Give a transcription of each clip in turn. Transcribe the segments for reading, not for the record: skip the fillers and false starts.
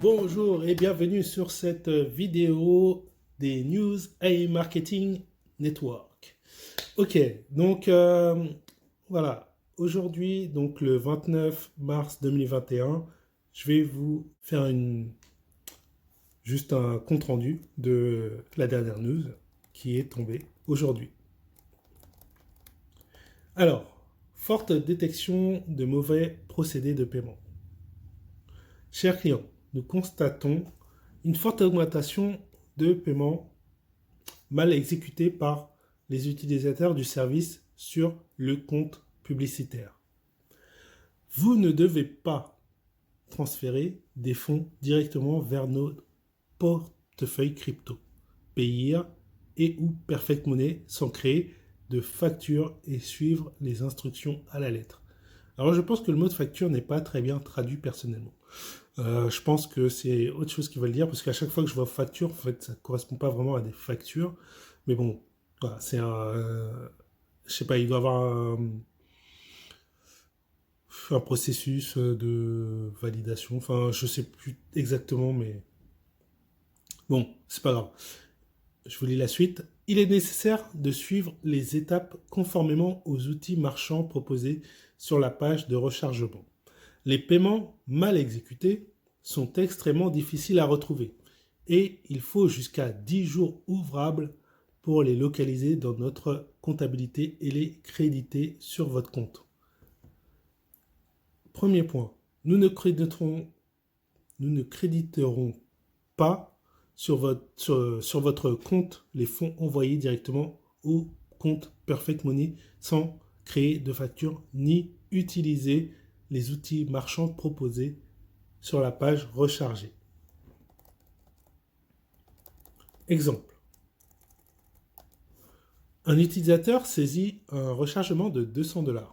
Bonjour et bienvenue sur cette vidéo des News AI Marketing Network. Ok, donc voilà, aujourd'hui, donc le 29 mars 2021, je vais vous faire juste un compte-rendu de la dernière news qui est tombée aujourd'hui. Alors, forte détection de mauvais procédés de paiement. Chers clients, nous constatons une forte augmentation de paiements mal exécutés par les utilisateurs du service sur le compte publicitaire. Vous ne devez pas transférer des fonds directement vers nos portefeuilles crypto, Payeer et ou Perfect Money sans créer de facture et suivre les instructions à la lettre. Alors je pense que le mot de facture n'est pas très bien traduit personnellement. Je pense que c'est autre chose qu'ils veulent dire, parce qu'à chaque fois que je vois facture, en fait, ça ne correspond pas vraiment à des factures. Mais bon, voilà, c'est je sais pas, il doit y avoir un processus de validation. Enfin, je sais plus exactement, mais bon, c'est pas grave. Je vous lis la suite. Il est nécessaire de suivre les étapes conformément aux outils marchands proposés sur la page de rechargement. Les paiements mal exécutés sont extrêmement difficiles à retrouver et il faut jusqu'à 10 jours ouvrables pour les localiser dans notre comptabilité et les créditer sur votre compte. Premier point, nous ne créditerons pas sur votre compte les fonds envoyés directement au compte Perfect Money sans créer de facture ni utiliser les outils marchands proposés sur la page rechargée. Exemple. Un utilisateur saisit un rechargement de 200$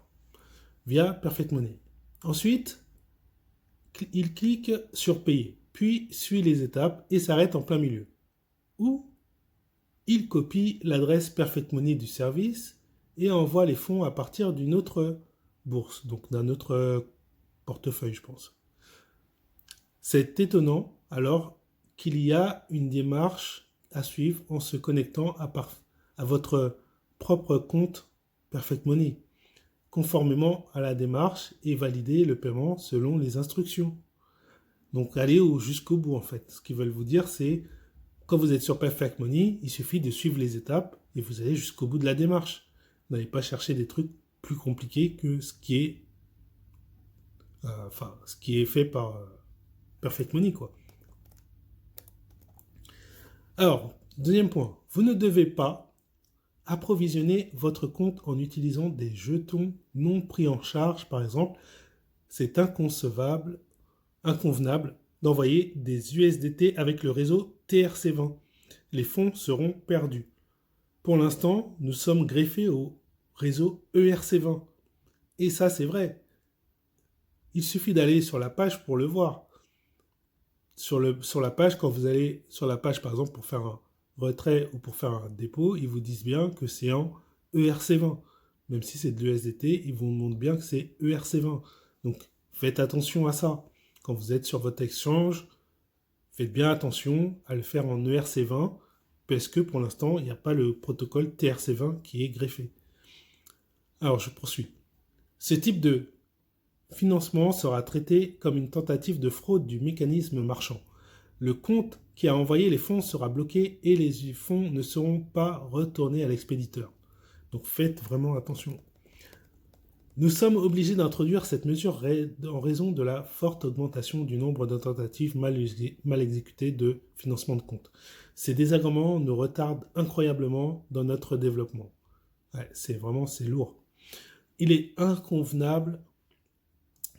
via Perfect Money. Ensuite, il clique sur Payer, puis suit les étapes et s'arrête en plein milieu. Ou il copie l'adresse Perfect Money du service et envoie les fonds à partir d'une autre bourse, donc d'un autre portefeuille, je pense. C'est étonnant alors qu'il y a une démarche à suivre en se connectant à votre propre compte Perfect Money, conformément à la démarche et valider le paiement selon les instructions. Donc allez jusqu'au bout en fait. Ce qu'ils veulent vous dire, c'est quand vous êtes sur Perfect Money, il suffit de suivre les étapes et vous allez jusqu'au bout de la démarche. Vous n'allez pas chercher des trucs plus compliqués que ce qui est fait par Perfect Money, quoi. Alors, deuxième point, vous ne devez pas approvisionner votre compte en utilisant des jetons non pris en charge, par exemple. C'est inconvenable d'envoyer des USDT avec le réseau TRC20. Les fonds seront perdus. Pour l'instant, nous sommes greffés au réseau ERC20. Et ça, c'est vrai. Il suffit d'aller sur la page pour le voir. Sur la page, quand vous allez sur la page, par exemple, pour faire un retrait ou pour faire un dépôt, ils vous disent bien que c'est en ERC20. Même si c'est de l'USDT, ils vous montrent bien que c'est ERC20. Donc, faites attention à ça. Quand vous êtes sur votre exchange, faites bien attention à le faire en ERC20 parce que pour l'instant, il n'y a pas le protocole TRC20 qui est greffé. Alors, je poursuis. Ce type de financement sera traité comme une tentative de fraude du mécanisme marchand. Le compte qui a envoyé les fonds sera bloqué et les fonds ne seront pas retournés à l'expéditeur. Donc faites vraiment attention. Nous sommes obligés d'introduire cette mesure en raison de la forte augmentation du nombre de tentatives mal exécutées de financement de compte. Ces désagréments nous retardent incroyablement dans notre développement. Ouais, c'est lourd. Il est inconvenable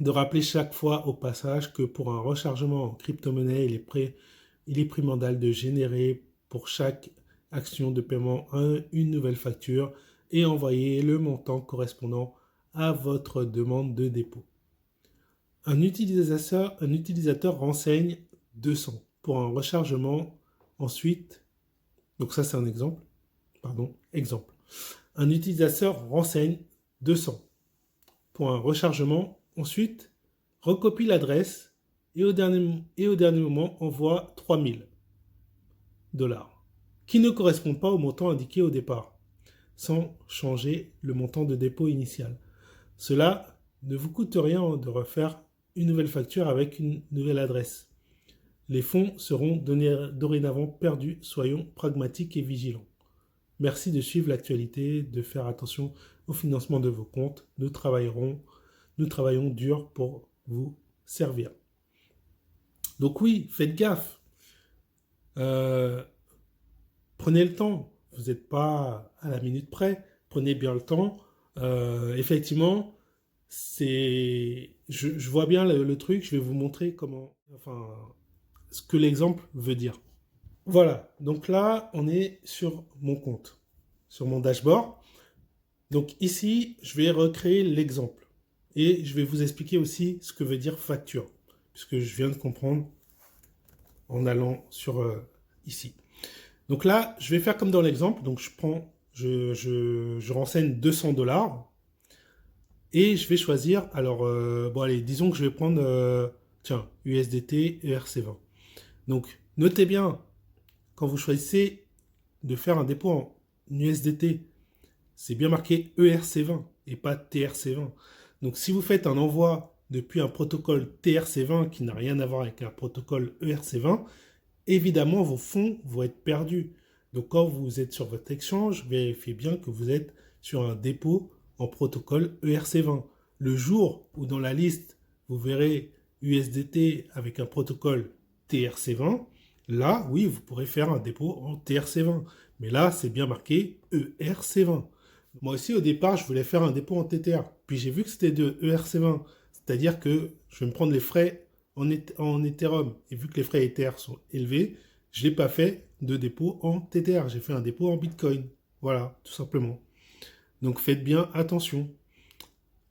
de rappeler chaque fois au passage que pour un rechargement en crypto-monnaie, il est primordial de générer pour chaque action de paiement une nouvelle facture et envoyer le montant correspondant à votre demande de dépôt. Un utilisateur renseigne 200 pour un rechargement ensuite. Donc ça c'est un exemple. un utilisateur renseigne 200. Pour un rechargement, ensuite, recopie l'adresse et au dernier moment envoie 3000 dollars, qui ne correspondent pas au montant indiqué au départ, sans changer le montant de dépôt initial. Cela ne vous coûte rien de refaire une nouvelle facture avec une nouvelle adresse. Les fonds seront dorénavant perdus, soyons pragmatiques et vigilants. Merci de suivre l'actualité, de faire attention au financement de vos comptes. Nous travaillons dur pour vous servir. Donc oui, faites gaffe. Prenez le temps. Vous n'êtes pas à la minute près. Prenez bien le temps. Effectivement, je vois bien le truc. Je vais vous montrer ce que l'exemple veut dire. Voilà. Donc là, on est sur mon compte, sur mon dashboard. Donc ici, je vais recréer l'exemple. Et je vais vous expliquer aussi ce que veut dire facture, puisque je viens de comprendre en allant sur ici. Donc là, je vais faire comme dans l'exemple. Donc je renseigne 200 dollars et je vais choisir. Alors, bon allez, disons que je vais prendre, USDT ERC20. Donc, notez bien, quand vous choisissez de faire un dépôt en USDT, c'est bien marqué ERC20 et pas TRC20. Donc, si vous faites un envoi depuis un protocole TRC20 qui n'a rien à voir avec un protocole ERC20, évidemment, vos fonds vont être perdus. Donc, quand vous êtes sur votre exchange, vérifiez bien que vous êtes sur un dépôt en protocole ERC20. Le jour où dans la liste, vous verrez USDT avec un protocole TRC20, là, oui, vous pourrez faire un dépôt en TRC20. Mais là, c'est bien marqué ERC20. Moi aussi, au départ, je voulais faire un dépôt en TTR. Puis j'ai vu que c'était de ERC20. C'est-à-dire que je vais me prendre les frais en Ethereum. Et vu que les frais Ether sont élevés, je n'ai pas fait de dépôt en TTR. J'ai fait un dépôt en Bitcoin. Voilà, tout simplement. Donc faites bien attention.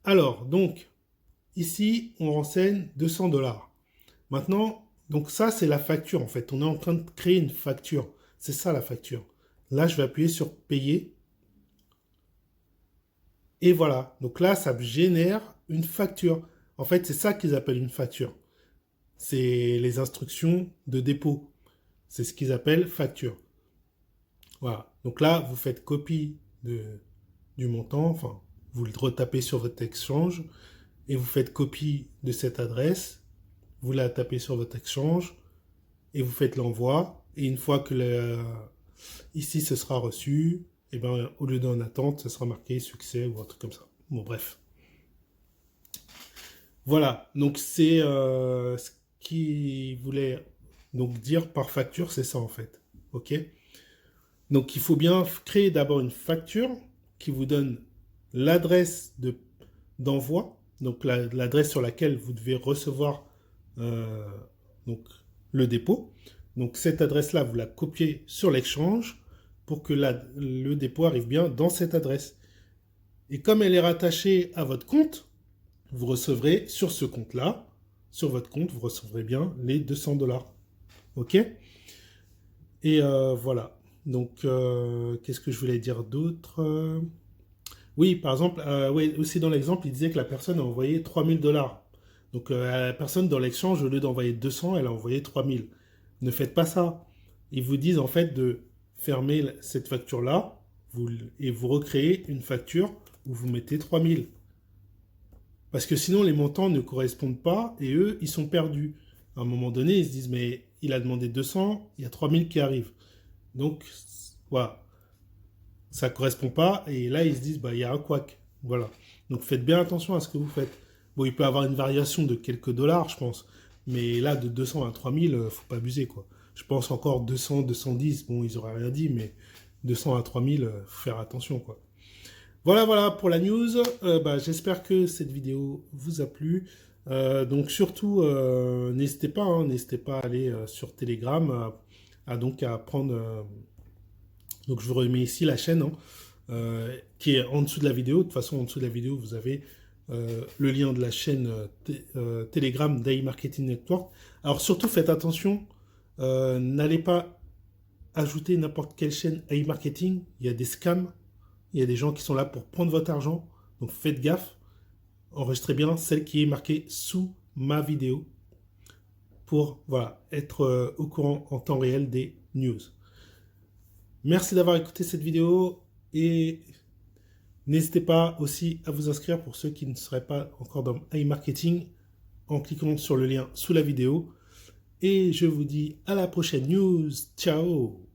Alors, donc, ici, on renseigne 200 dollars. Maintenant, donc ça, c'est la facture en fait. On est en train de créer une facture. C'est ça la facture. Là, je vais appuyer sur payer. Et voilà. Donc là, ça me génère une facture. En fait, c'est ça qu'ils appellent une facture. C'est les instructions de dépôt. C'est ce qu'ils appellent facture. Voilà. Donc là, vous faites copie du montant. Enfin, vous le retapez sur votre exchange. Et vous faites copie de cette adresse. Vous la tapez sur votre exchange. Et vous faites l'envoi. Et une fois que ici, ce sera reçu, et ben, au lieu d'en attente, ce sera marqué succès ou un truc comme ça. Bon, bref. Voilà. Donc, c'est ce qu'il voulait donc dire par facture, c'est ça en fait. OK? Donc, il faut bien créer d'abord une facture qui vous donne l'adresse d'envoi, donc l'adresse sur laquelle vous devez recevoir donc, le dépôt. Donc, cette adresse-là, vous la copiez sur l'exchange pour que le dépôt arrive bien dans cette adresse. Et comme elle est rattachée à votre compte, vous recevrez sur ce compte-là, sur votre compte, vous recevrez bien les 200 dollars. OK? Et voilà. Donc, qu'est-ce que je voulais dire d'autre? Oui, par exemple, oui, aussi dans l'exemple, il disait que la personne a envoyé 3000 dollars. Donc, la personne dans l'exchange, au lieu d'envoyer 200, elle a envoyé 3000. Ne faites pas ça. Ils vous disent en fait de fermer cette facture-là et vous recréez une facture où vous mettez 3000. Parce que sinon, les montants ne correspondent pas et eux, ils sont perdus. À un moment donné, ils se disent, mais il a demandé 200, il y a 3000 qui arrivent. Donc, voilà. Ça ne correspond pas et là, ils se disent, bah, il y a un couac. Voilà. Donc, faites bien attention à ce que vous faites. Bon, il peut y avoir une variation de quelques dollars, je pense. Mais là, de 200 à 3000, faut pas abuser, quoi. Je pense encore 200, 210, bon, ils auraient rien dit, mais 200 à 3000, faut faire attention, quoi. Voilà pour la news. J'espère que cette vidéo vous a plu. Donc surtout, n'hésitez pas à aller sur Telegram, à prendre. Donc je vous remets ici la chaîne qui est en dessous de la vidéo. De toute façon, en dessous de la vidéo, vous avez le lien de la chaîne Telegram d'AI Marketing Network. Alors surtout, faites attention, n'allez pas ajouter n'importe quelle chaîne AI Marketing. Il y a des scams. Il y a des gens qui sont là pour prendre votre argent. Donc faites gaffe. Enregistrez bien celle qui est marquée sous ma vidéo pour voilà, être au courant en temps réel des news. Merci d'avoir écouté cette vidéo et n'hésitez pas aussi à vous inscrire pour ceux qui ne seraient pas encore dans iMarketing en cliquant sur le lien sous la vidéo. Et je vous dis à la prochaine news. Ciao!